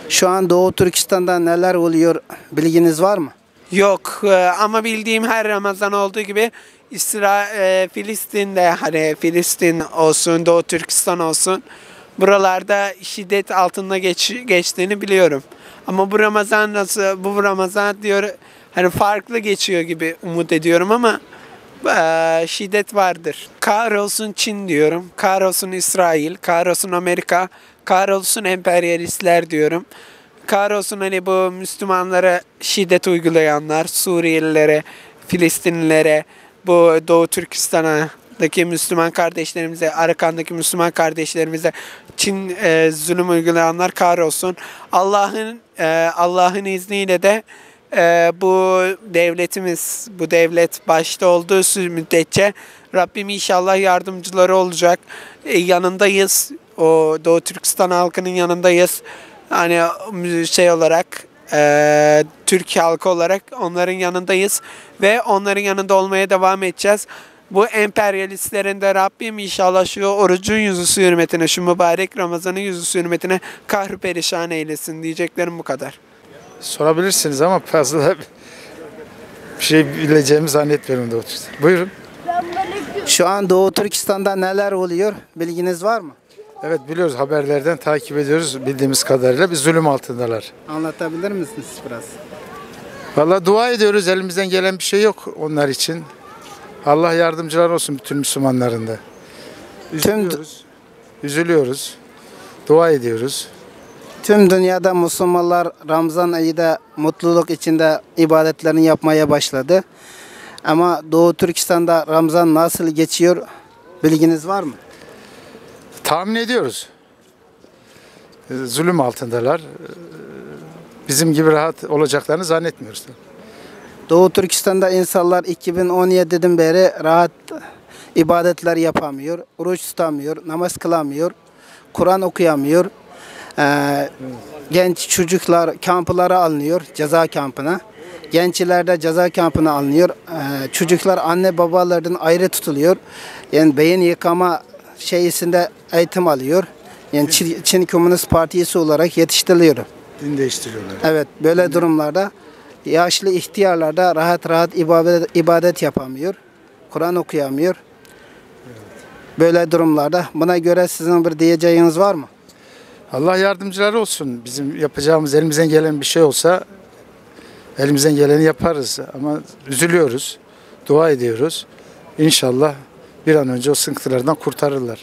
Şu an Doğu Türkistan'da neler oluyor bilginiz var mı? Yok ama bildiğim her Ramazan olduğu gibi Filistin'de hani Filistin olsun, Doğu Türkistan olsun buralarda şiddet altında geçtiğini biliyorum. Ama bu Ramazan nasıl, bu Ramazan diyor hani farklı geçiyor gibi umut ediyorum ama şiddet vardır. Kahrolsun Çin diyorum, kahrolsun İsrail, kahrolsun Amerika, kahrolsun emperyalistler diyorum. Kahrolsun hani bu Müslümanlara şiddet uygulayanlar, Suriyelilere, Filistinlilere, bu Doğu Türkistan'daki Müslüman kardeşlerimize, Arakan'daki Müslüman kardeşlerimize Çin zulüm uygulayanlar kahrolsun. Allah'ın izniyle de bu devletimiz, bu devlet başta olduğu müddetçe Rabbim inşallah yardımcıları olacak. Yanındayız. O Doğu Türkistan halkının yanındayız. Hani şey olarak Türk halkı olarak onların yanındayız ve onların yanında olmaya devam edeceğiz. Bu emperyalistlerin de Rabbim inşallah şu orucun yüzüsü hürmetine, şu mübarek Ramazan'ın yüzüsü hürmetine kahru perişan eylesin diyeceklerim bu kadar. Sorabilirsiniz ama fazla bir şey bileceğimi zannetmiyorum Doğu Türkistan. Buyurun. Şu an Doğu Türkistan'da neler oluyor bilginiz var mı? Evet biliyoruz, haberlerden takip ediyoruz bildiğimiz kadarıyla bir zulüm altındalar. Anlatabilir misiniz biraz? Vallahi dua ediyoruz, elimizden gelen bir şey yok onlar için. Allah yardımcılar olsun bütün Müslümanların da. Üzülüyoruz, dua ediyoruz. Tüm dünyada Müslümanlar Ramazan ayında mutluluk içinde ibadetlerini yapmaya başladı. Ama Doğu Türkistan'da Ramazan nasıl geçiyor bilginiz var mı? Tahmin ediyoruz. Zulüm altındalar. Bizim gibi rahat olacaklarını zannetmiyoruz. Doğu Türkistan'da insanlar 2017'den beri rahat ibadetler yapamıyor, oruç tutamıyor, namaz kılamıyor, Kur'an okuyamıyor. Genç çocuklar kamplara alınıyor, ceza kampına. Gençler de ceza kampına alınıyor. Çocuklar anne babalardan ayrı tutuluyor. Yani beyin yıkama şeysinde eğitim alıyor. Yani Çin Komünist Partisi olarak yetiştiriliyor. Din değiştiriyorlar. Evet, böyle durumlarda yaşlı ihtiyarlar da rahat rahat ibadet yapamıyor. Kur'an okuyamıyor. Böyle durumlarda buna göre sizin bir diyeceğiniz var mı? Allah yardımcıları olsun. Bizim yapacağımız, elimizden gelen bir şey olsa elimizden geleni yaparız. Ama üzülüyoruz, dua ediyoruz. İnşallah bir an önce o sıkıntılardan kurtarırlar.